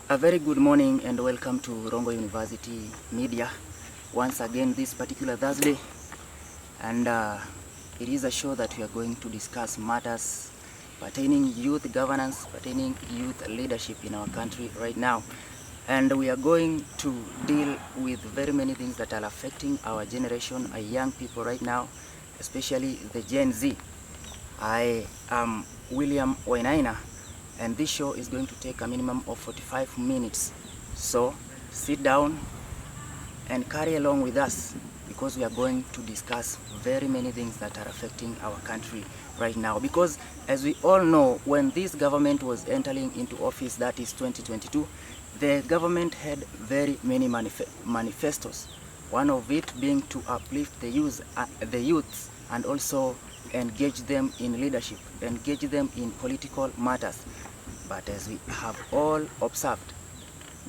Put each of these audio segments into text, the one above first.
A very good morning and welcome to Rongo University Media once again this particular Thursday, and it is a show that we are going to discuss matters pertaining youth governance, pertaining youth leadership in our country right now, and we are going to deal with very many things that are affecting our generation, our young people right now, especially the Gen Z. I am William Wainaina, and this show is going to take a minimum of 45 minutes. So sit down and carry along with us, because we are going to discuss very many things that are affecting our country right now. Because as we all know, when this government was entering into office, that is 2022, the government had very many manifestos, one of it being to uplift the youths and also engage them in leadership, engage them in political matters. But as we have all observed,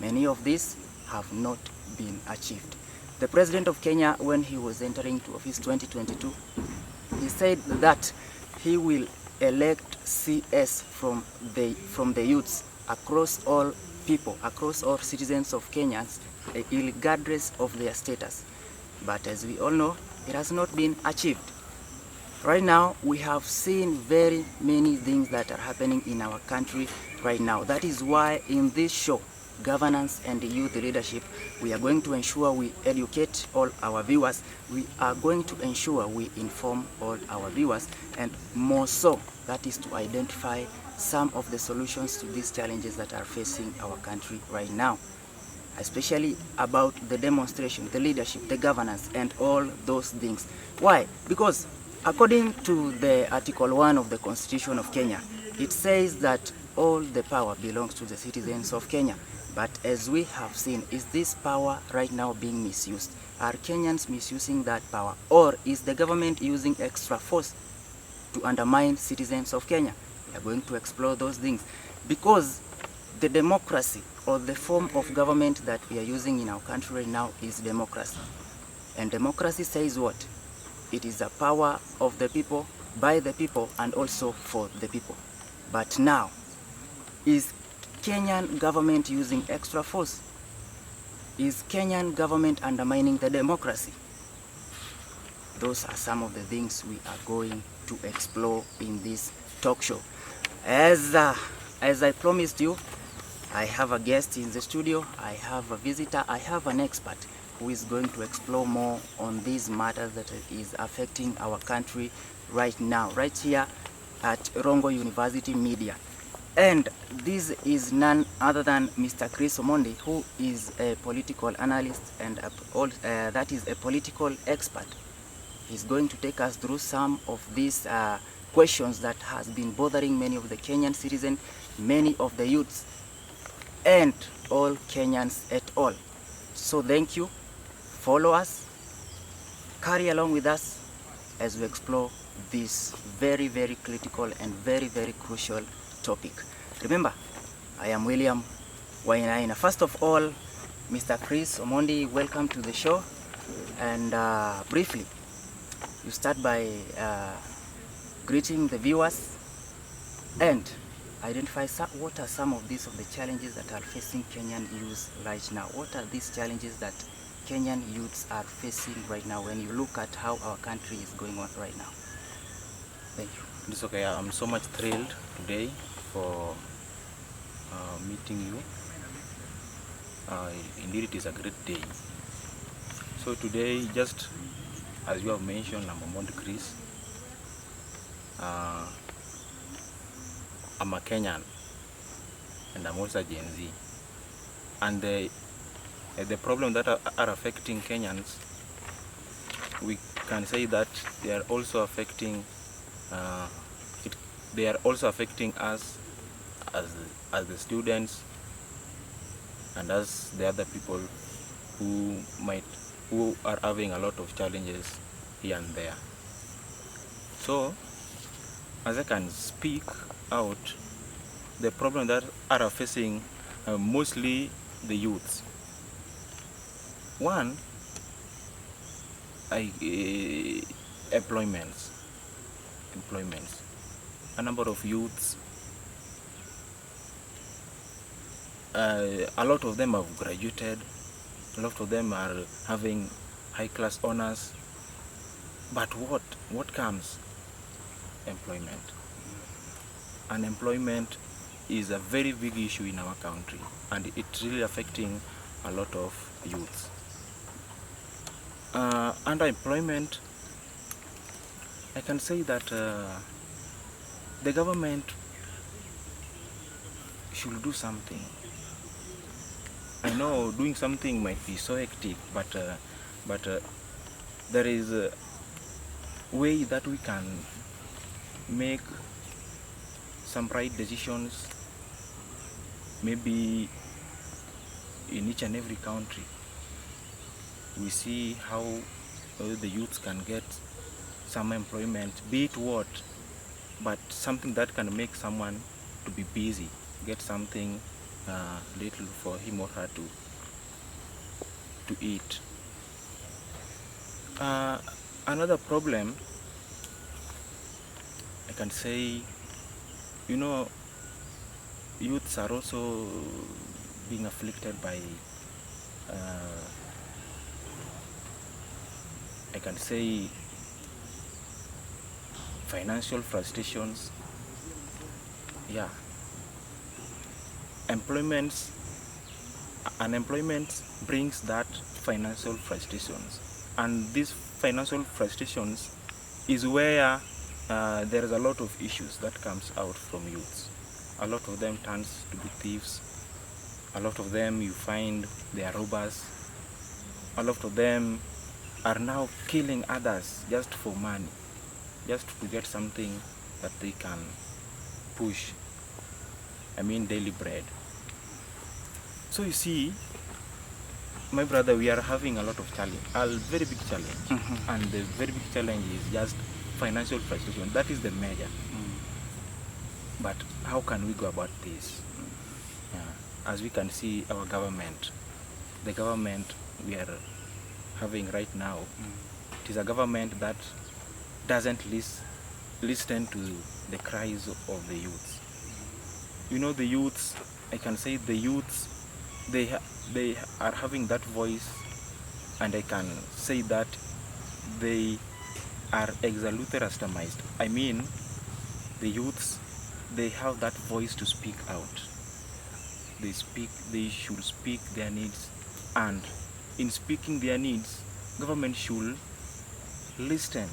many of these have not been achieved. The President of Kenya, when he was entering to office 2022, he said that he will elect CS from the youths across all people, across all citizens of Kenyans, regardless of their status. But as we all know, it has not been achieved. Right now, we have seen very many things that are happening in our country right now. That is why in this show, Governance and Youth Leadership, we are going to ensure we educate all our viewers. We are going to ensure we inform all our viewers, and more so, that is to identify some of the solutions to these challenges that are facing our country right now, especially about the demonstration, the leadership, the governance, and all those things. Why? Because according to the Article 1 of the Constitution of Kenya, it says that all the power belongs to the citizens of Kenya. But as we have seen, is this power right now being misused? Are Kenyans misusing that power? Or is the government using extra force to undermine citizens of Kenya? We are going to explore those things, because the democracy, or the form of government that we are using in our country right now, is democracy. And democracy says what? It is a power of the people, by the people, and also for the people. But now, is Kenyan government using extra force? Is Kenyan government undermining the democracy? Those are some of the things we are going to explore in this talk show. As I promised you, I have a guest in the studio, I have a visitor, I have an expert who is going to explore more on these matters that is affecting our country right now, right here at Rongo University Media. And this is none other than Mr. Chris Omondi, who is a political analyst and that is a political expert. He's going to take us through some of these questions that has been bothering many of the Kenyan citizens, many of the youths, and all Kenyans at all. So thank you. Follow us, carry along with us as we explore this very, very critical and very, very crucial topic. Remember, I am William Wainaina. First of all, Mr. Chris Omondi, welcome to the show. And briefly, you start by greeting the viewers and identify what are some of the challenges that are facing Kenyan youths right now. What are these challenges that Kenyan youths are facing right now when you look at how our country is going on right now? Thank you. It's okay. I'm so much thrilled today for meeting you. Indeed, it is a great day. So today, just as you have mentioned, I'm Omondi Chris. I'm a Kenyan, and I'm also a Gen Z. And the problem that are affecting Kenyans, we can say that they are also affecting they are also affecting us as the students and as the other people who are having a lot of challenges here and there. So, as I can speak out, the problem that are facing mostly the youths. One, employments. A number of youths a lot of them have graduated, a lot of them are having high-class honors, but what comes? Employment. Unemployment is a very big issue in our country, and it's really affecting a lot of youths. Underemployment, I can say that the government should do something. I know doing something might be so hectic, but there is a way that we can make some right decisions, maybe in each and every country. We see how the youths can get some employment, be it what, but something that can make someone to be busy, get something little for him or her to eat. Another problem, I can say, youths are also being afflicted by I can say financial frustrations. Yeah. Unemployment brings that financial frustrations, and these financial frustrations is where there is a lot of issues that comes out from youths. A lot of them turns to be thieves. A lot of them you find they are robbers. A lot of them are now killing others just for money, just to get something that they can push, daily bread. So you see, my brother, we are having a lot of challenge, a very big challenge. And the very big challenge is just financial frustration. That is the major. But how can we go about this? As we can see, our government, the government we are having right now, it is a government that doesn't listen to the cries of the youths. The youths, I can say the youths, they are having that voice, and I can say that they are exalutherastamized. The youths, they have that voice to speak out. They should speak their needs, and in speaking their needs, government should listen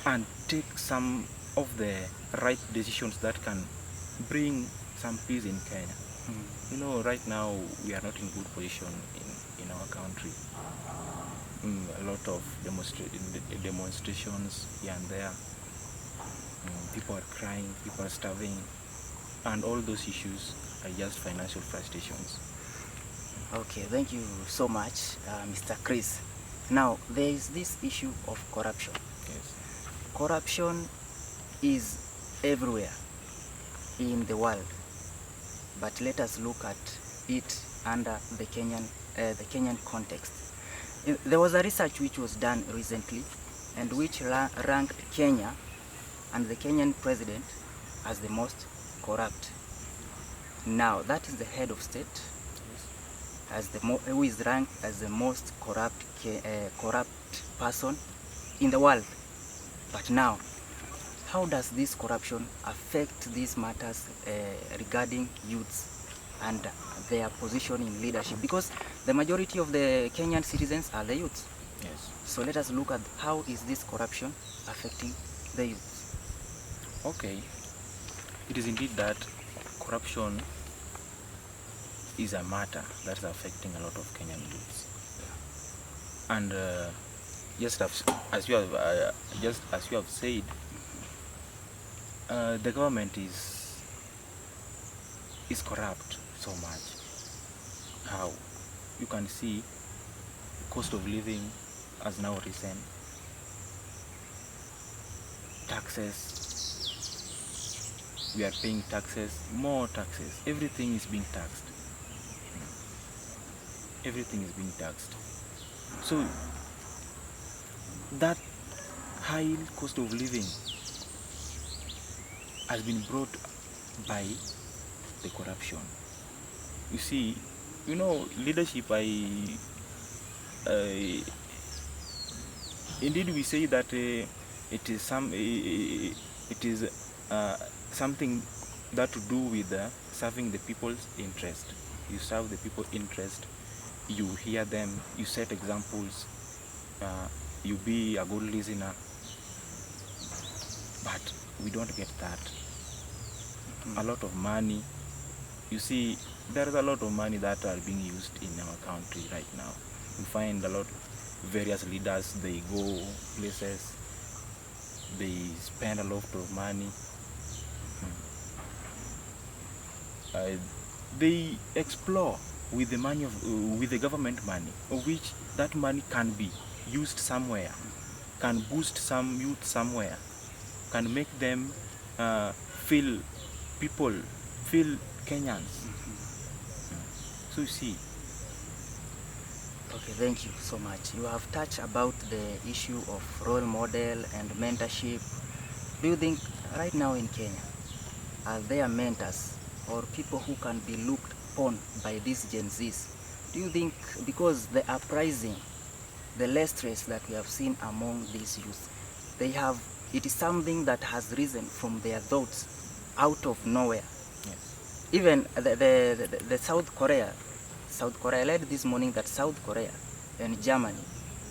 and take some of the right decisions that can bring some peace in Kenya. Right now we are not in good position in our country. A lot of demonstrations here and there. People are crying, people are starving, and all those issues are just financial frustrations. Okay, thank you so much, Mr. Chris. Now, there is this issue of corruption. Yes. Corruption is everywhere in the world, but let us look at it under the Kenyan context. There was a research which was done recently, and which ranked Kenya and the Kenyan president as the most corrupt. Now, that is the head of state, who is ranked as the most corrupt person in the world. But now, how does this corruption affect these matters regarding youths and their position in leadership? Because the majority of the Kenyan citizens are the youths. Yes. So let us look at how is this corruption affecting the youths. Okay. It is indeed that corruption is a matter that is affecting a lot of Kenyan youths. And just as you have said, the government is corrupt so much. How? You can see the cost of living has now risen. Taxes. We are paying taxes, more taxes. Everything is being taxed. Everything is being taxed. So that high cost of living has been brought by the corruption. You see, leadership, indeed we say that it is something that to do with serving the people's interest. You serve the people's interest, you hear them, you set examples, you be a good listener, but we don't get that. A lot of money, you see, there is a lot of money that are being used in our country right now. You find a lot various leaders, they go places, they spend a lot of money, they explore with the money with the government money, of which that money can be used somewhere, can boost some youth somewhere, can make them feel Kenyans. So you see. Okay, thank you so much. You have touched about the issue of role model and mentorship. Do you think right now in Kenya, are there mentors or people who can be looked upon by these Gen Zs? Do you think, because the uprising, the less stress that we have seen among these youth, it is something that has risen from their thoughts out of nowhere? Yes. Even the South Korea read this morning that South Korea and Germany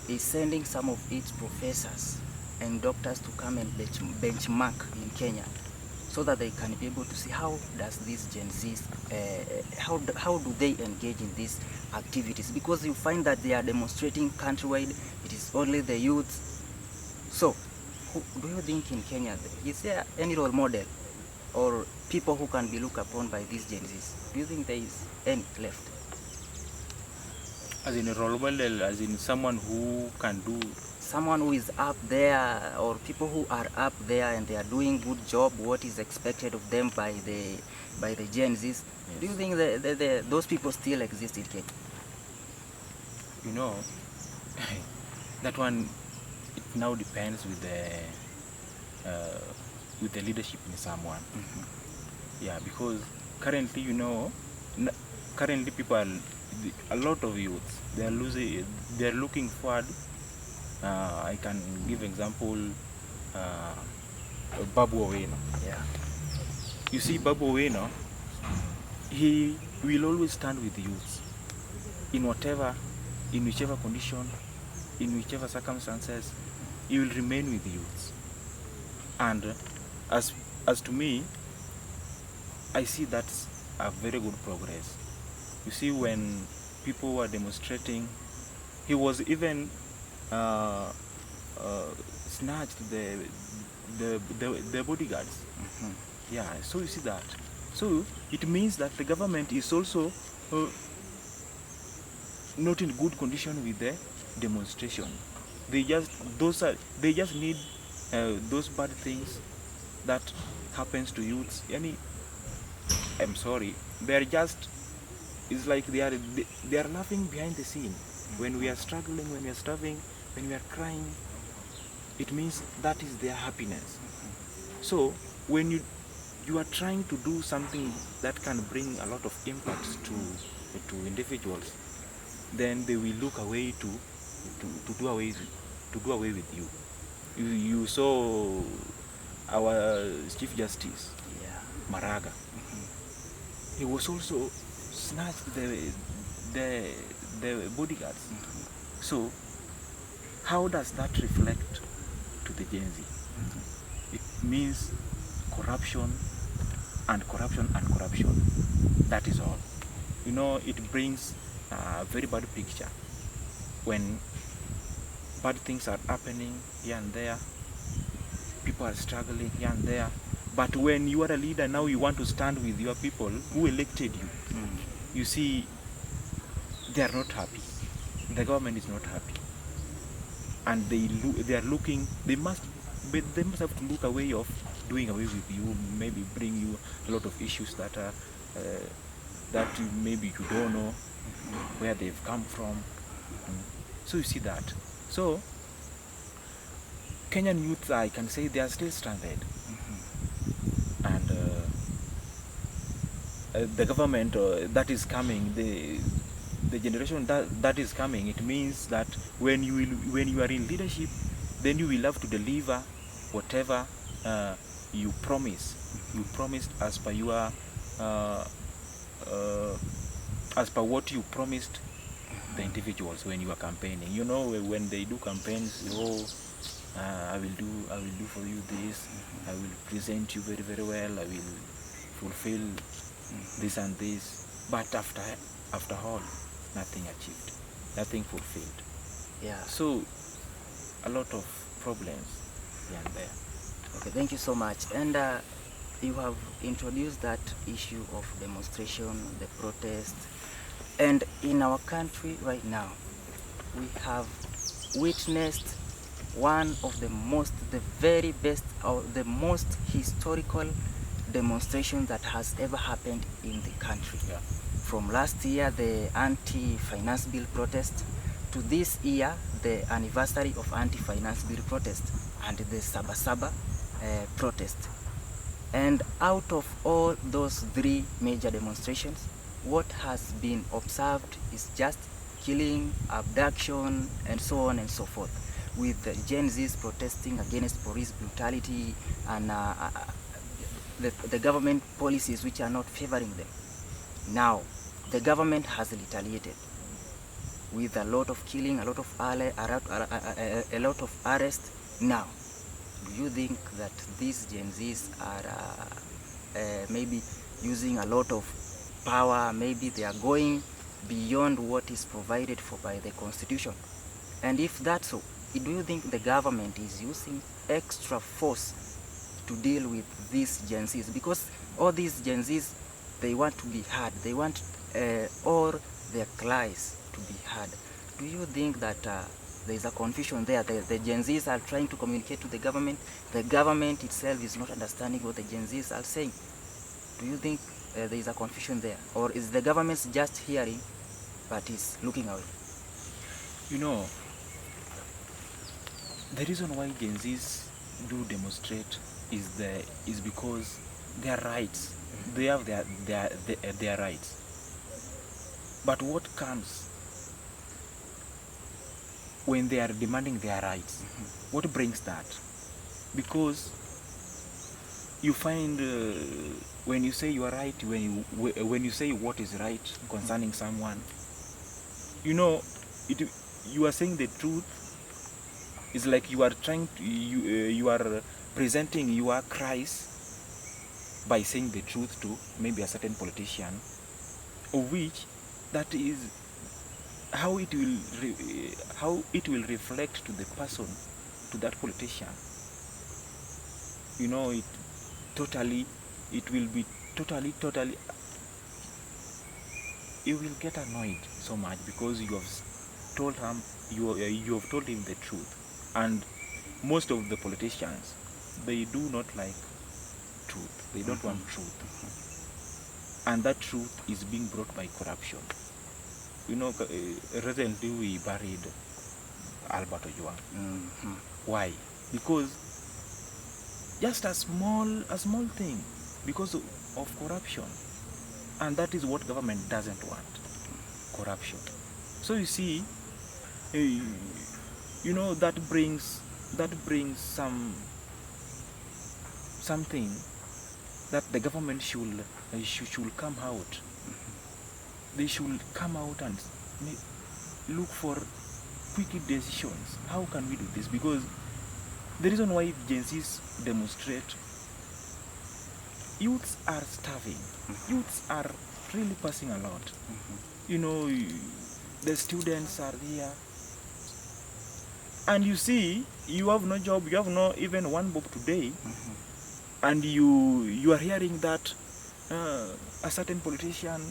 is sending some of its professors and doctors to come and benchmark in Kenya, so that they can be able to see how does these Gen Zs, how do they engage in these activities, because you find that they are demonstrating countrywide, it is only the youth. So do you think in Kenya, is there any role model or people who can be looked upon by these Gen Zs? Do you think there is any left? As in a role model, as in someone who can do... Someone who is up there, or people who are up there and they are doing good job, what is expected of them by the Gen Zs. Yes. Do you think those people still exist in Kenya? You know, that one, it now depends with the leadership in someone. Yeah, because currently, currently people are, a lot of youths, they are looking forward. I can give example, Babu Owino. Yeah. You see, Babu Owino, he will always stand with the youths in whichever condition, in whichever circumstances, he will remain with the youths. And as to me, I see that's a very good progress. You see, when people were demonstrating, he was even snatched the bodyguards. Yeah, so you see that. So it means that the government is also not in good condition with the demonstration. They just need those bad things that happens to youths. I'm sorry, it's like they are laughing behind the scene. When we are struggling, when we are starving, when we are crying, it means that is their happiness. So when you are trying to do something that can bring a lot of impact to individuals, then they will look away to do away with you. You saw our Chief Justice, Maraga. He was also snatched the bodyguards. So how does that reflect to the Gen Z? It means corruption and corruption and corruption. That is all. It brings a very bad picture when bad things are happening here and there, people are struggling here and there. But when you are a leader, now you want to stand with your people who elected you. You see, they are not happy. The government is not happy, and they must have to look away of doing away with you, maybe bring you a lot of issues that maybe you don't know where they've come from. So you see that. So Kenyan youth, I can say they are still stranded. And the government that is coming, the generation that is coming, it means that when you are in leadership, then you will have to deliver whatever you promised as per your as per what you promised the individuals when you are campaigning. You know, when they do campaigns, I will do for you this, I will present you very, very well, I will fulfill this and this, but after all, nothing achieved, nothing fulfilled. Yeah. So a lot of problems here and there. Okay, thank you so much. And you have introduced that issue of demonstration, the protest, and in our country right now, we have witnessed one of the very best, or the most historical demonstration that has ever happened in the country. Yeah. From last year, the anti-finance bill protest, to this year, the anniversary of anti-finance bill protest and the Sabasaba protest. And out of all those three major demonstrations, what has been observed is just killing, abduction, and so on and so forth, with the Gen Zs protesting against police brutality and the government policies which are not favoring them. Now, the government has retaliated with a lot of killing, a lot of arrest. Now, do you think that these Gen Zs are maybe using a lot of power? Maybe they are going beyond what is provided for by the Constitution? And if that's so, do you think the government is using extra force to deal with these Gen Zs? Because all these Gen Zs, they want to be heard. They want all their cries to be heard. Do you think that there is a confusion there? The Gen Zs are trying to communicate to the government. The government itself is not understanding what the Gen Zs are saying. Do you think there is a confusion there? Or is the government just hearing but is looking away? You know, the reason why Gen Zs do demonstrate is because their rights, they have their rights. But what comes when they are demanding their rights? What brings that? Because you find when you say you are right, when you say what is right concerning someone, you know, you are saying the truth. It's like you are trying to, you are presenting your cries by saying the truth to maybe a certain politician, of which that is how it will reflect to the person, to that politician. You know, it will be totally, you will get annoyed so much because you have told him the truth. And most of the politicians, they do not like truth. They don't want truth. And that truth is being brought by corruption. You know, recently we buried Albert Ojwang. Why? Because just a small thing, because of corruption. And that is what government doesn't want, corruption. So you see, you know, that brings something that the government should come out. They should come out and look for quick decisions. How can we do this? Because the reason why Gen Zs demonstrate, youths are starving. Youths are really passing a lot. You know, the students are there. And you see, you have no job, you have no even one bob today. And you are hearing that a certain politician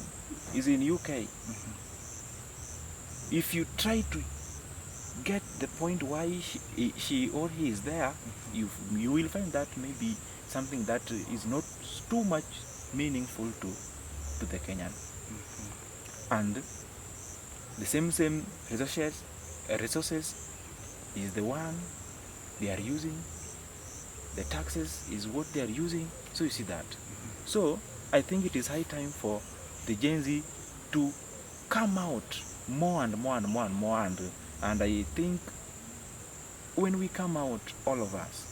is in UK. If you try to get the point why she or he is there, you will find that maybe something that is not too much meaningful to the Kenyan. And the same resources is the one they are using. The taxes is what they are using. So you see that. So I think it is high time for the Gen Z to come out more and more and more and more, and I think when we come out, all of us,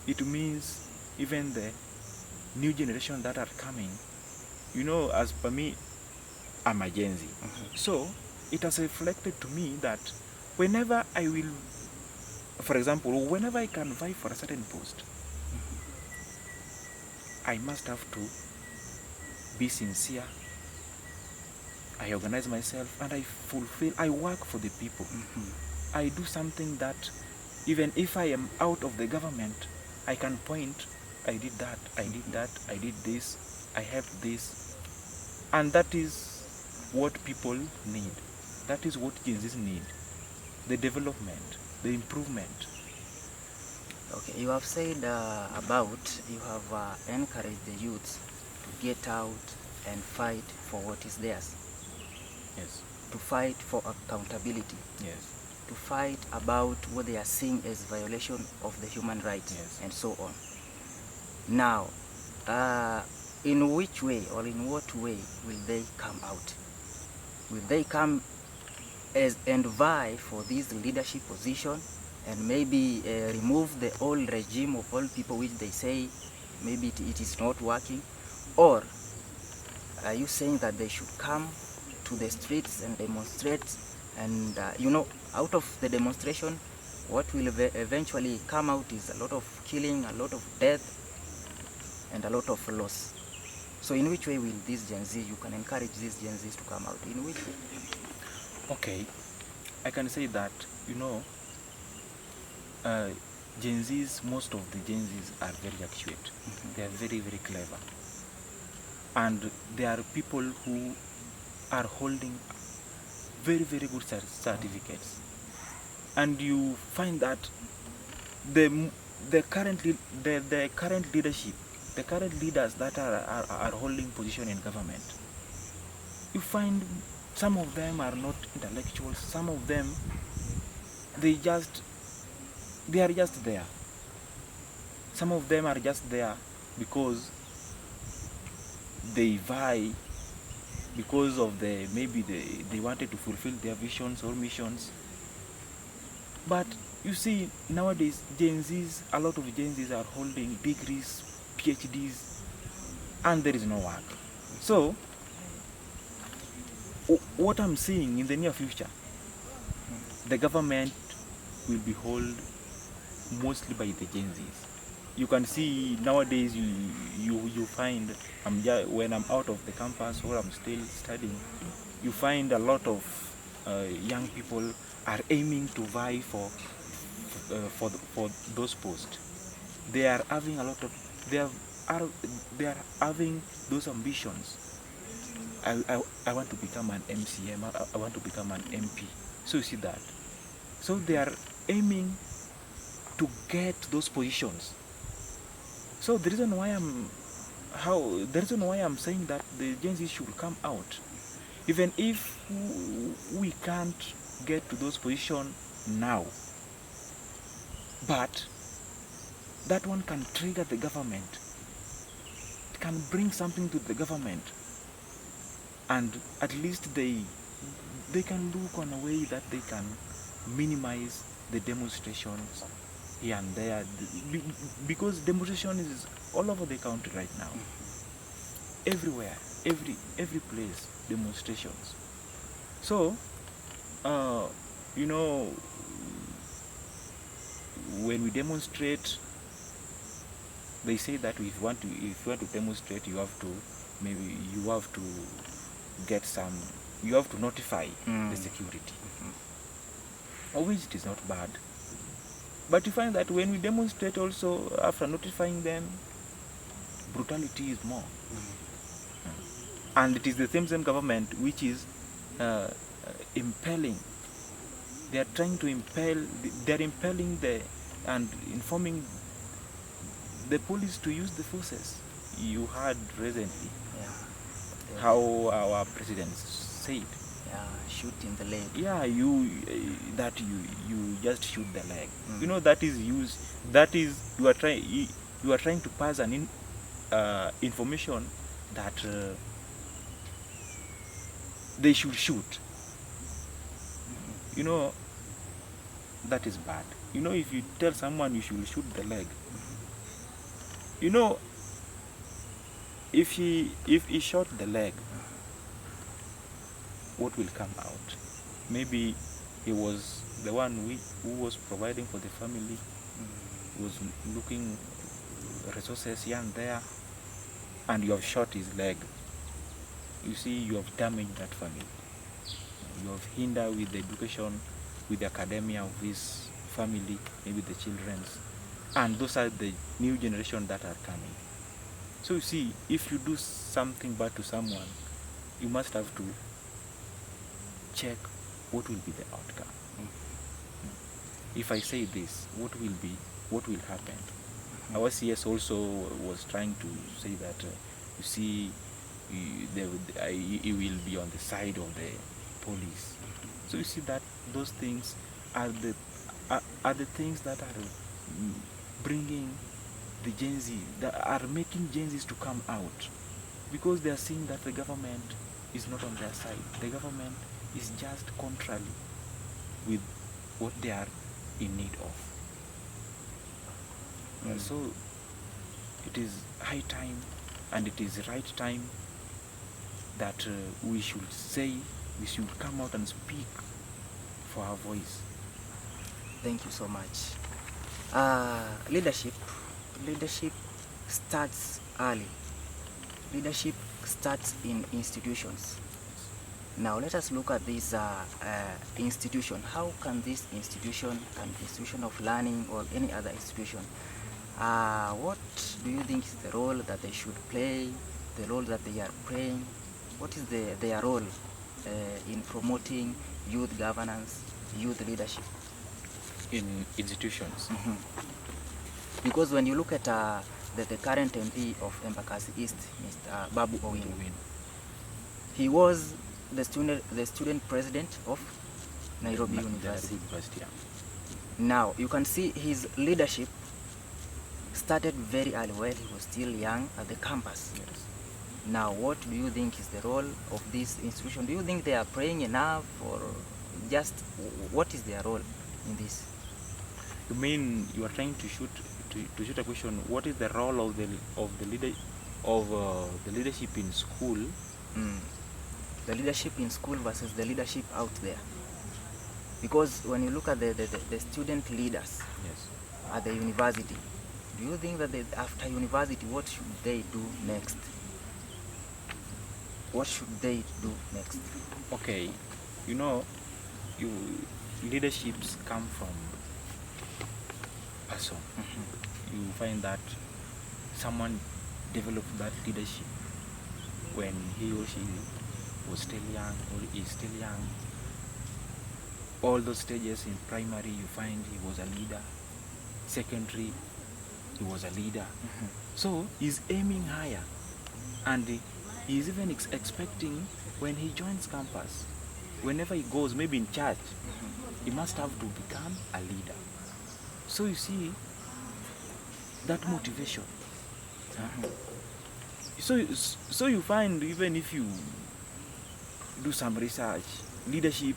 it means even the new generation that are coming, as per me, I'm a Gen Z. So it has reflected to me that whenever I will, for example, whenever I can vie for a certain post, I must have to be sincere. I organize myself and I work for the people. I do something that even if I am out of the government, I can point, I did that, I did that, I did this, I helped this. And that is what people need. That is what Gen Zs need. The development, the improvement. Okay, you have said you have encouraged the youth to get out and fight for what is theirs. Yes. To fight for accountability. Yes. To fight about what they are seeing as violation of the human rights, yes, and so on. Now, in which way or in what way will they come out? Will they come as and vie for this leadership position and maybe remove the old regime of all people which they say maybe it is not working? Or are you saying that they should come to the streets and demonstrate, and out of the demonstration what will eventually come out is a lot of killing, a lot of death, and a lot of loss? So in which way will this Gen Z, you can encourage these Gen Zs to come out? In which way? Okay, I can say that, Gen Zs, most of the Gen Zs are very accurate. They are very, very clever. And there are people who are holding very, very good certificates. And you find that the current leadership, the current leaders that are holding position in government, you find some of them are not intellectuals. Some of them, they are just there. Some of them are just there because they vie, because of maybe they wanted to fulfill their visions or missions. But you see, nowadays Gen Zs, a lot of Gen Zs are holding degrees, PhDs, and there is no work. So what I'm seeing in the near future, the government will be held mostly by the Gen Zs. You can see nowadays you find, when I'm out of the campus or I'm still studying, you find a lot of young people are aiming to vie for those posts. They are having they are having those ambitions. I want to become an MCM. I want to become an MP. So you see that. So they are aiming to get those positions. So the reason why I'm saying that the Gen Z should come out, even if we can't get to those positions now, but that one can trigger the government. It can bring something to the government, and at least they can look on a way that they can minimize the demonstrations here and there, because demonstration is all over the country right now. Everywhere, every place, demonstrations. So when we demonstrate, they say that if you want to demonstrate, you have to notify the security, which it is not bad. But you find that when we demonstrate also, after notifying them, brutality is more. And it is the same government which is impelling. They are trying to they are impelling and informing the police to use the forces. You heard recently how our president said, shoot in the leg. Yeah, you just shoot the leg. That is you are trying to pass information that they should shoot. You know, that is bad. You know, if you tell someone you should shoot the leg, you know, if he shot the leg, what will come out? Maybe he was the one who was providing for the family, was looking resources here and there, and you have shot his leg. You see, you have damaged that family. You have hindered with the education, with the academia of his family, maybe the children's, and those are the new generation that are coming. So you see, if you do something bad to someone, you must have to check what will be the outcome. If I say this, what will happen? Our CS also was trying to say that you see, you will be on the side of the police. So you see that those things are the things that are bringing the Gen Z, that are making Gen Zs to come out, because they are seeing that the government is not on their side. The government is just contrary with what they are in need of. So it is high time, and it is right time that we should come out and speak for our voice. Thank you so much. Leadership starts early. Leadership starts in institutions. Now let us look at this institution. How can this institution, an institution of learning or any other institution, what do you think is the role that they should play, the role that they are playing? What is their role in promoting youth governance, youth leadership? In institutions? Because when you look at the current MP of Embakasi East, Mr. Babu Owino, he was the student president of Nairobi University. Now you can see his leadership started very early while he was still young at the campus. Yes. Now what do you think is the role of this institution? Do you think they are praying enough, or just what is their role in this? You mean you are trying to shoot a question? What is the role of the leadership in school? The leadership in school versus the leadership out there. Because when you look at the student leaders, yes, at the university, do you think that after university, what should they do next? What should they do next? Okay, you know, leaderships come from person. You find that someone developed that leadership when he or she was still young, or is still young. All those stages in primary, you find he was a leader. Secondary, he was a leader. So he's aiming higher, and he's even expecting when he joins campus, whenever he goes, maybe in church, he must have to become a leader. So you see that motivation. So you find, even if you do some research, leadership,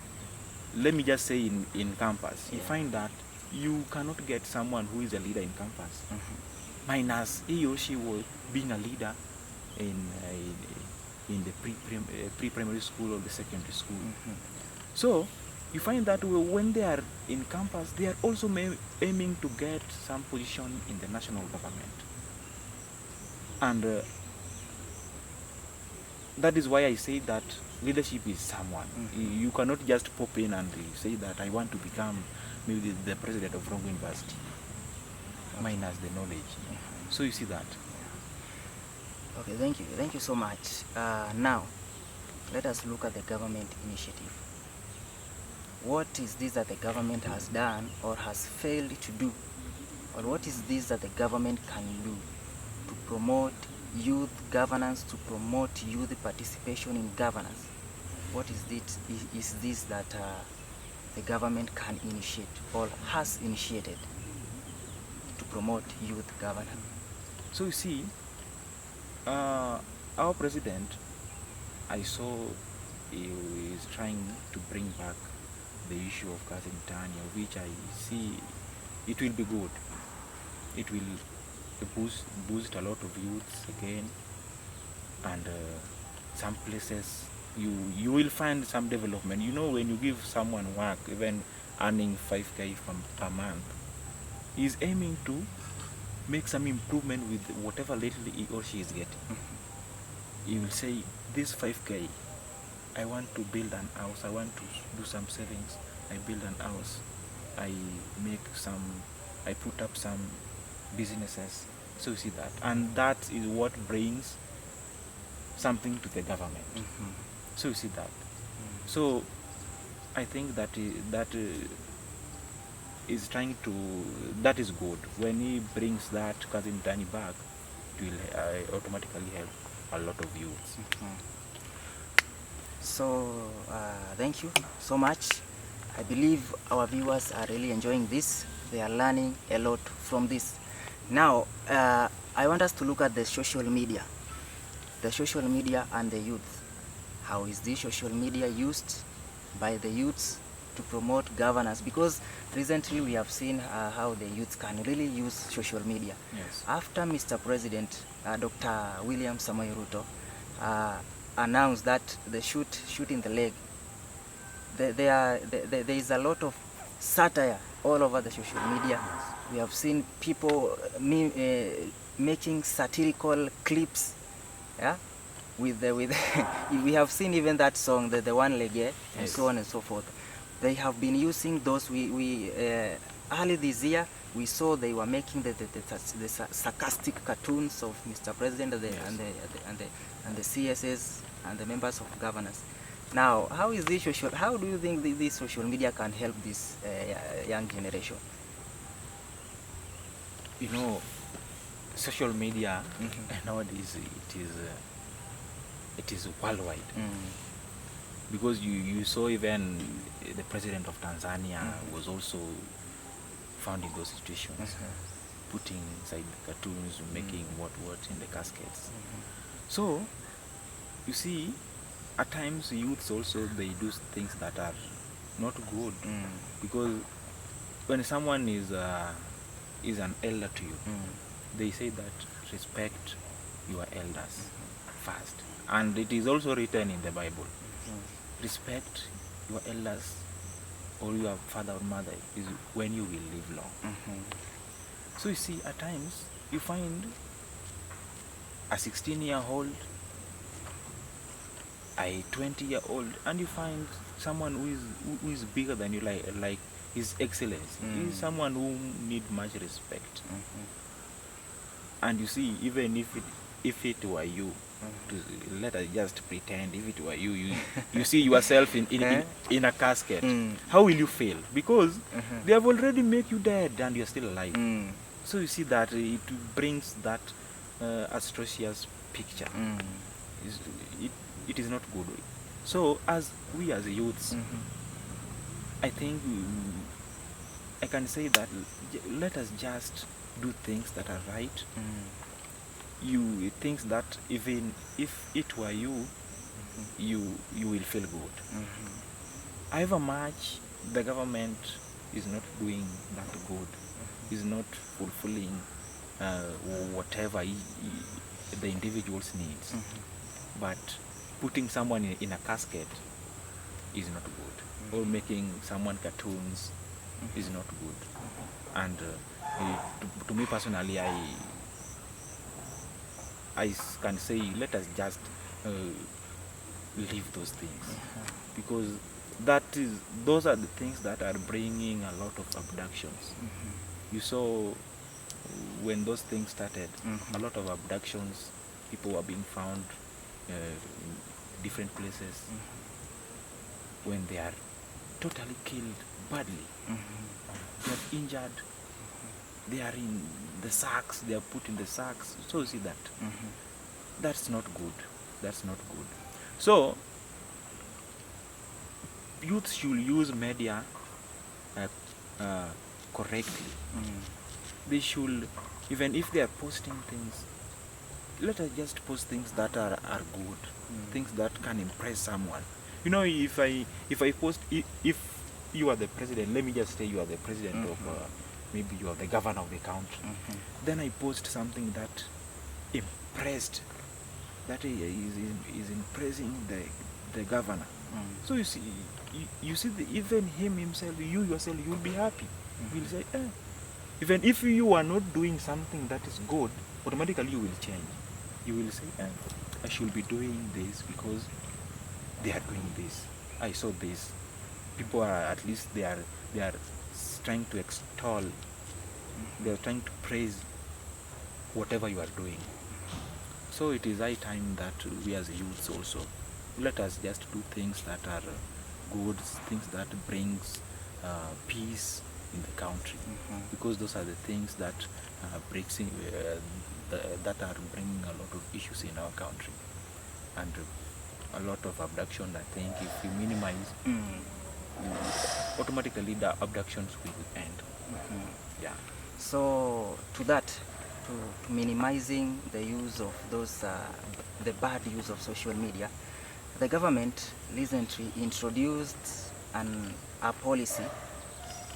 let me just say in campus, you find that you cannot get someone who is a leader in campus minus he or she was being a leader in the pre-primary school or the secondary school. So you find that when they are in campus, they are also aiming to get some position in the national government. And that is why I say that leadership is someone. You cannot just pop in and say that I want to become maybe the president of Rongo University, minus the knowledge. So you see that. Okay, thank you so much. Now, let us look at the government initiative. What is this that the government has done or has failed to do? Or what is this that the government can do to promote youth governance, to promote youth participation in governance? What is this that the government can initiate or has initiated to promote youth governance? So you see, Our president, I saw he is trying to bring back the issue of Kazi Mtaani, of which I see it will be good. It will boost a lot of youths again, and some places you will find some development. You know, when you give someone work, even earning 5K per month, he's aiming to make some improvement with whatever little he or she is getting. He will say, this 5K, I want to build an house, I want to do some savings, I build an house, I put up some businesses. So you see that, and that is what brings something to the government. So you see that. So I think that is trying to, that is good. When he brings that Kazi Mtaani back, it will automatically help a lot of youths. So thank you so much. I believe our viewers are really enjoying this. They are learning a lot from this. Now I want us to look at the social media and the youth. How is this social media used by the youths to promote governance? Because recently we have seen how the youths can really use social media. Yes. After Mr. President Dr. William Samoei Ruto announced that the shoot in the leg, there is a lot of satire all over the social media. Yes. We have seen people making satirical clips, yeah, with we have seen even that song, the one leg, yeah, and yes, so on and so forth. They have been using those. We early this year we saw they were making the sarcastic cartoons of Mr. President and the CSS and the members of governance. Now, how is this how do you think this social media can help this young generation? You know, social media nowadays it is worldwide. Because you saw even the president of Tanzania was also found in those situations, putting inside the cartoons, making what in the caskets. So you see, at times youths also, they do things that are not good, because when someone is an elder to you, they say that respect your elders first, and it is also written in the Bible. Respect your elders or your father or mother is when you will live long. So you see, at times you find a 16-year-old, a 20-year-old, and you find someone who is bigger than you, like His Excellency. He is someone who needs much respect. And you see, even if it were you, let us just pretend, if it were you see yourself in a casket, how will you feel? Because they have already made you dead and you're still alive. So you see that it brings that atrocious picture. It is not good. So as we as youths, I think I can say that let us just do things that are right. You think that even if it were you, you will feel good. However much the government is not doing that good, is not fulfilling whatever the individual's needs, but putting someone in a casket is not good, or making someone cartoons is not good. And to me personally, I can say let us just leave those things, because those are the things that are bringing a lot of abductions. You saw when those things started, a lot of abductions, people were being found in different places when they are totally killed badly. They are injured, they are in the sacks, they are put in the sacks. So you see that that's not good. That's not good. So youth should use media correctly. They should, even if they are posting things, let us just post things that are good, things that can impress someone. You know, if I post, if you are the president, let me just say you are the president of maybe you are the governor of the country, then I post something that impressed, that is impressing the governor. So you see, even him himself, you yourself, you'll be happy. You'll say, even if you are not doing something that is good, automatically you will change. You will say, I should be doing this because they are doing this. I saw this. People are, at least they are trying to extol, they are trying to praise whatever you are doing. So it is high time that we as youths also, let us just do things that are good, things that brings peace in the country, because those are the things that breaks in, that are bringing a lot of issues in our country, and a lot of abduction. I think if we minimize, automatically the abductions will end. Yeah. So to that, to minimizing the use of those, the bad use of social media, the government recently introduced a policy.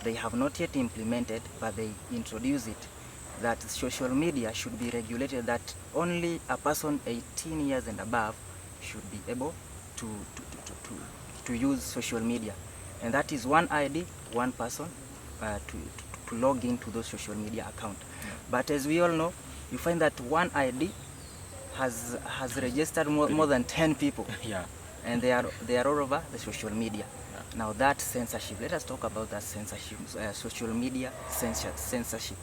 They have not yet implemented, but they introduced it, that social media should be regulated, that only a person 18 years and above should be able to use social media. And that is one ID, one person to log into those social media account. But as we all know, you find that one ID has registered more than 10 people. Yeah. And they are all over the social media. Now that censorship, let us talk about that censorship, social media censorship.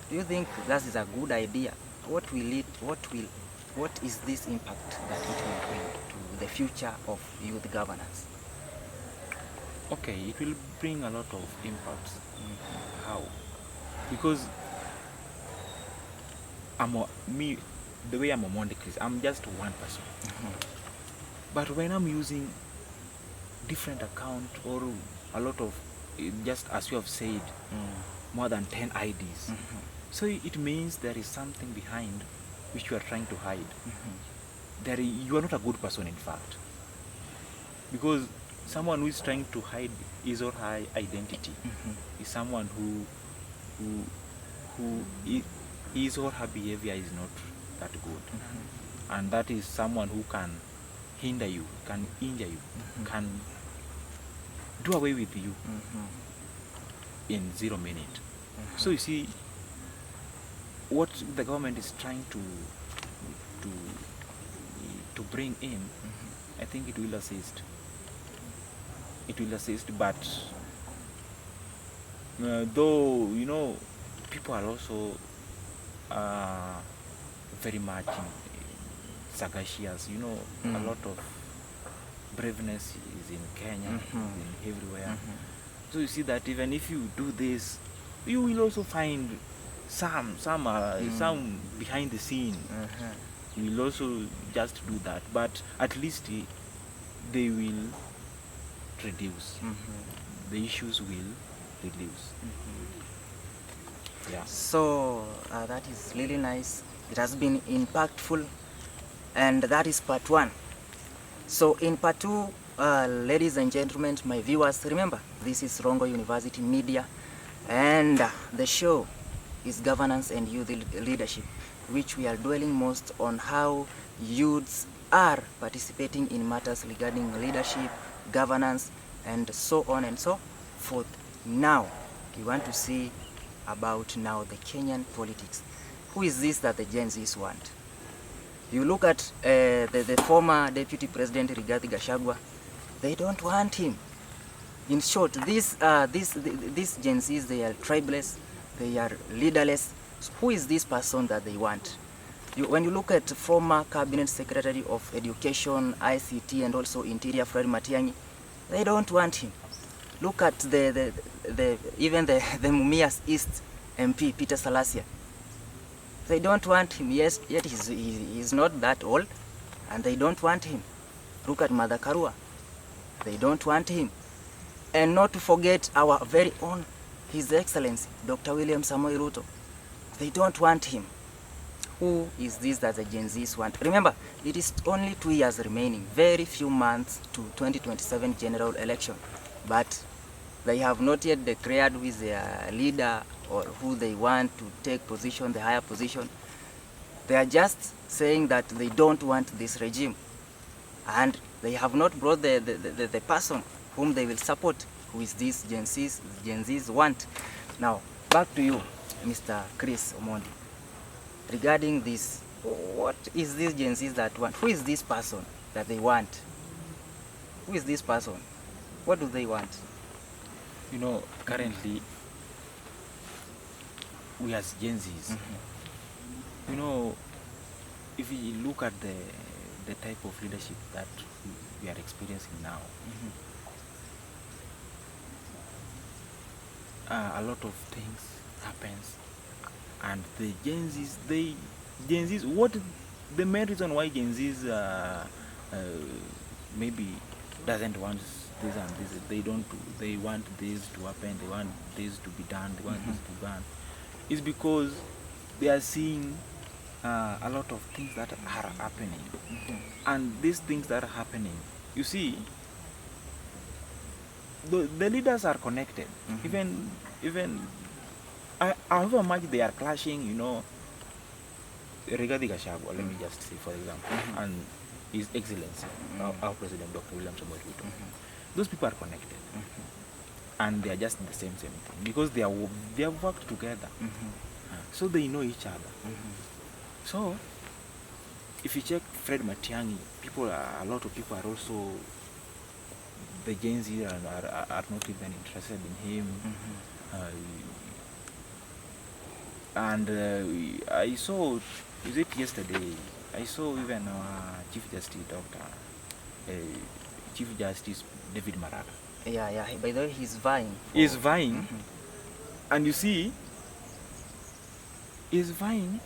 Do you think that is a good idea? What is this impact that it will bring to the future of youth governance? Okay, it will bring a lot of impacts. How? Because the way I'm a Mondecris, I'm just one person. But when I'm using different account or a lot of, just as you have said, more than 10 IDs, so it means there is something behind which you are trying to hide. You are not a good person, in fact, because someone who is trying to hide his or her identity is someone who his or her behavior is not that good, and that is someone who can hinder you, can injure you, can do away with you in 0 minutes. So you see, what the government is trying to bring in, I think it will assist. It will assist, but though, you know, people are also very much sagacious. You know, a lot of braveness is in Kenya, is in everywhere. So you see that even if you do this, you will also find some behind the scene. You will also just do that, but at least they will reduce. The issues will reduce. Yeah. So that is really nice. It has been impactful, and that is part 1. So in part 2, ladies and gentlemen, my viewers, remember, this is Rongo University Media, and the show is Governance and Youth Leadership, which we are dwelling most on how youths are participating in matters regarding leadership, governance, and so on and so forth. Now, we want to see about now the Kenyan politics. Who is this that the Gen Zs want? You look at the former Deputy President Rigathi Gachagua, they don't want him. In short, these Gen Zs, they are tribeless, they are leaderless. So who is this person that they want? When you look at former Cabinet Secretary of Education, ICT, and also Interior, Fred Matiang'i, they don't want him. Look at even the Mumias East MP, Peter Salasia. They don't want him. Yes, yet he's not that old, and they don't want him. Look at Martha Karua. They don't want him. And not to forget our very own His Excellency, Dr. William Samoei Ruto. They don't want him. Who is this that the Gen Zs want? Remember, it is only 2 years remaining, very few months to 2027 general election, but they have not yet declared who is their leader or who they want to take position, the higher position. They are just saying that they don't want this regime, and they have not brought the person whom they will support, who is this Gen Zs want. Now, back to you, Mr. Chris Omondi. Regarding this, what is this Gen Zs that want? Who is this person that they want? Who is this person? What do they want? You know, currently, we as Gen Zs, you know, if we look at the type of leadership that we are experiencing now, a lot of things happens, and the Gen Zs, what the main reason why Gen Zs maybe doesn't want this and this, they want this to happen, they want this to be done, they want this to be done, is because they are seeing a lot of things that are happening, and these things that are happening, you see, the leaders are connected, even however much they are clashing, you know, regarding Gachagua, let me just say, for example, and His Excellency, our President Dr. William Samoei Ruto, those people are connected, and they are just the same thing because they have worked together, so they know each other. So, if you check Fred Matiang'i, a lot of people are also, the Gen Z are not even interested in him. And I saw, is it yesterday, I saw even Chief Justice David Maraga. Yeah. By the way, he's vying. He's vying, and you see, he's vying.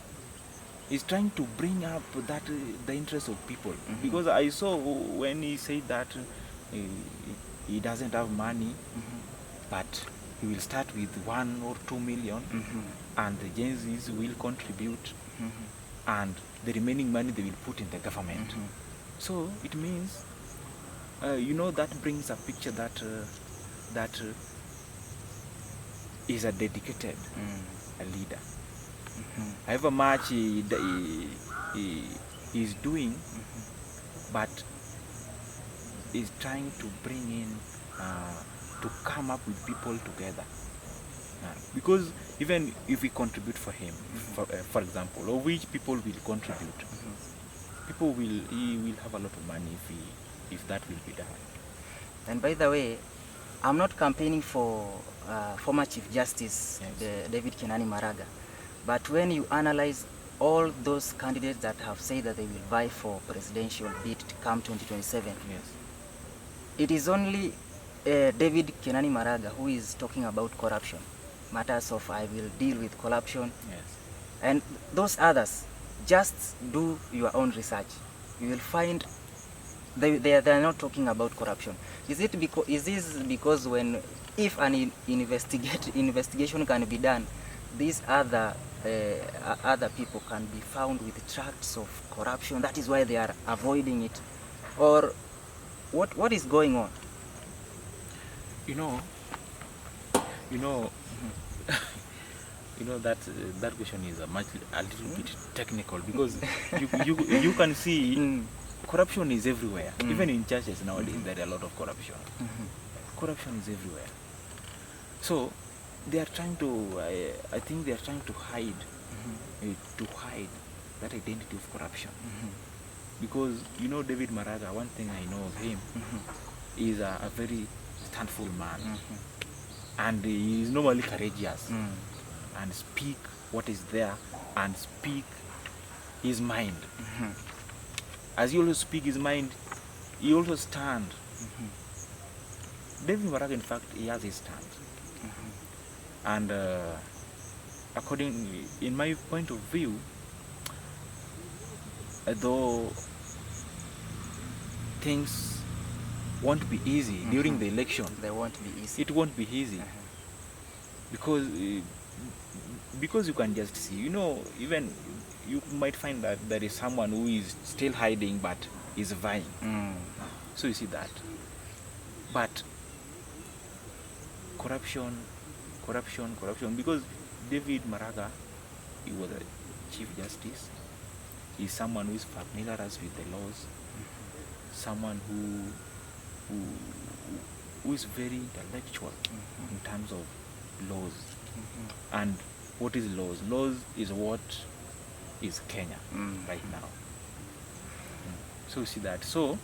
He's trying to bring up that the interest of people, because I saw when he said that he doesn't have money, but he will start with 1 or 2 million, and the Gen Zs will contribute, and the remaining money they will put in the government. So it means, you know, that brings a picture that that is a dedicated leader. However much he is doing, but is trying to bring in, to come up with people together. Because even if we contribute for him, for example, or which people will contribute, he will have a lot of money if that will be done. And by the way, I'm not campaigning for former Chief Justice David Kenani Maraga, but when you analyze all those candidates that have said that they will vie for presidential bid to come 2027, it is only David Kenani Maraga who is talking about corruption, matters of I will deal with corruption, and those others, just do your own research. You will find they are not talking about corruption. Is this because if an investigation can be done, these other people can be found with tracts of corruption? That is why they are avoiding it, or what is going on? You know, that question is a little bit technical, because you can see corruption is everywhere. Even in churches nowadays, there are a lot of corruption. Corruption is everywhere. So they are trying to, I think they are trying to hide that identity of corruption. Because, you know, David Maraga, one thing I know of him, is a very standful man. And he is normally courageous, and speak what is there, and speak his mind. As he always speak his mind, he also stand. David Maraga, in fact, he has his stand. And in my point of view, though things won't be easy during the election, They won't be easy. it won't be easy, because because you can just see, you know, even you might find that there is someone who is still hiding but is vying. So you see that. But corruption, because David Maraga, he was a Chief Justice. He's someone who is familiar with the laws, someone who is very intellectual in terms of laws. And what is laws? Laws is what is Kenya right now. So you see that. So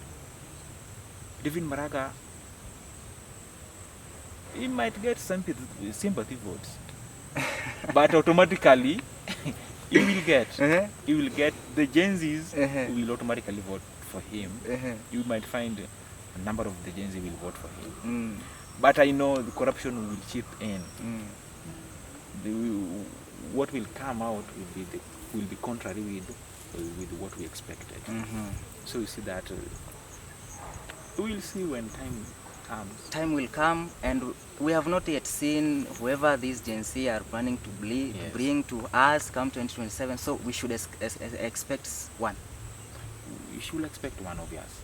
David Maraga, he might get sympathy votes, but automatically he will get the Gen Zs who will automatically vote for him. You might find a number of the Gen Z will vote for him. But I know the corruption will chip in. What will come out will be contrary with what we expected. So you see that we'll see when time comes. Time will come, and we have not yet seen whoever these Gen Z are planning to bring to us come 2027. So we should expect one. We should expect one of us.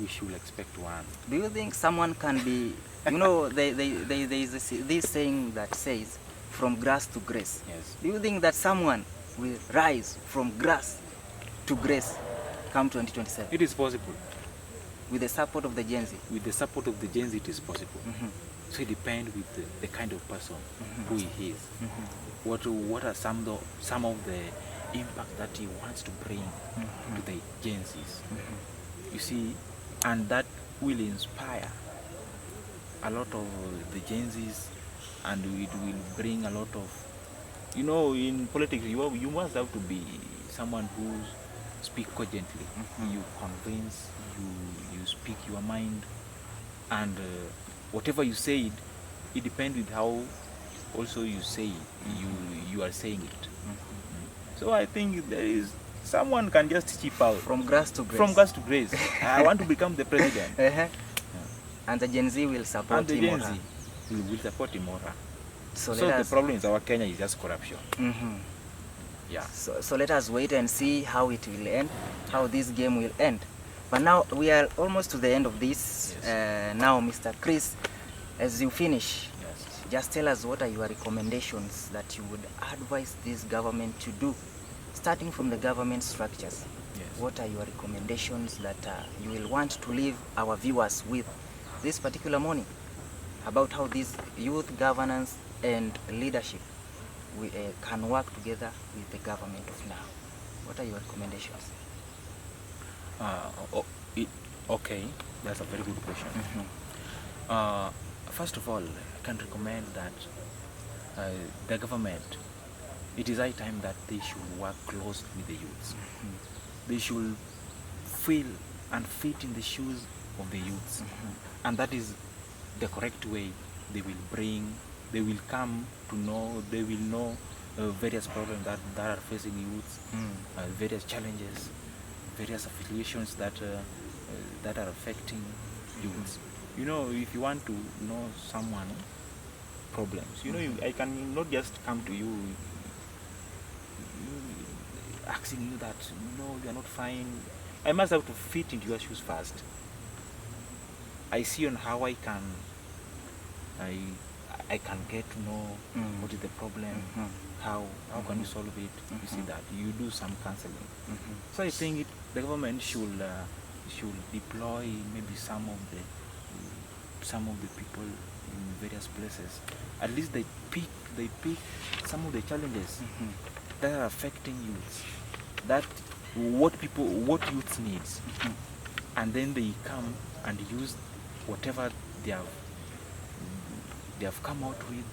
We should expect one. Do you think someone can be, you know, there is this saying that says, from grass to grace. Yes. Do you think that someone will rise from grass to grace come 2027? It is possible. With the support of the Gen Z? With the support of the Gen Z, it is possible. So it depends with the kind of person who he is. What are some of the impact that he wants to bring to the Gen Zs? You see, and that will inspire a lot of the Gen Zs, and it will bring a lot of, you know, in politics you must have to be someone who speak cogently. You convince, you speak your mind, and whatever you say, it depends with how also you say it, you are saying it. So I think there is someone can just chip out from grass to grace. From grass to grace. I want to become the president. And the Gen Z will support him. And the Gen Z will support him more. So the problem is our Kenya is just corruption. Yeah. So let us wait and see how it will end, how this game will end. But now we are almost to the end of this. Now, Mr. Chris, as you finish, just tell us what are your recommendations that you would advise this government to do, starting from the government structures. What are your recommendations that you will want to leave our viewers with this particular morning about how this youth governance and leadership can work together with the government of now? What are your recommendations? Okay, that's a very good question. First of all, I can recommend that the government, it is high time that they should work close with the youths. They should feel and fit in the shoes of the youths, and that is the correct way. They will come to know, they will know various problems that are facing youths, various challenges, various affiliations that are affecting youths. You know, if you want to know someone problems, you know, I can not just come to you asking you that, no, you are not fine. I must have to fit into your shoes first. I see on how I can get to know what is the problem, how can you solve it. You see that you do some counseling. So I think the government should deploy maybe some of the people in various places. At least they pick some of the challenges that are affecting youths, that what youths needs, and then they come and use whatever they have come out with.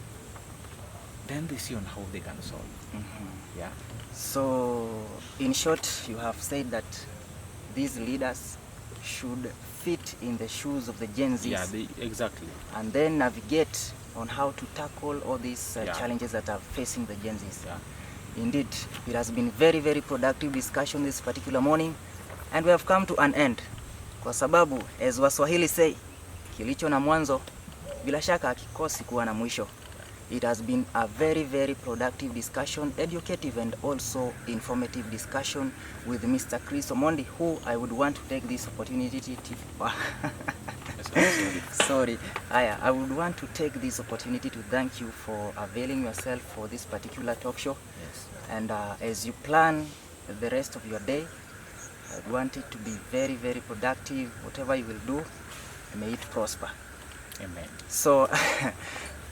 Then they see on how they can solve. Yeah. So, in short, you have said that these leaders should fit in the shoes of the Gen Zs. Yeah, exactly. And then navigate on how to tackle all these challenges that are facing the Gen Zs. Yeah. Indeed, it has been very, very productive discussion this particular morning, and we have come to an end. Kwa sababu, as Waswahili say, kilicho na mwanzo bila shaka hakikosi kuwa na mwisho. It has been a very, very productive discussion, educative and also informative discussion with Mr. Chris Omondi, who I would want to take this opportunity to sorry. I would want to take this opportunity to thank you for availing yourself for this particular talk show. Yes. And as you plan the rest of your day, I want it to be very, very productive. Whatever you will do, may it prosper. Amen. So,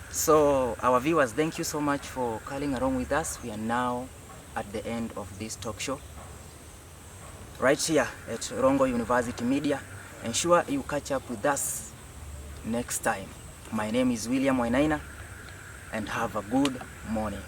so our viewers, thank you so much for calling along with us. We are now at the end of this talk show, right here at Rongo University Media. Ensure you catch up with us next time. My name is William Wainaina, and have a good morning.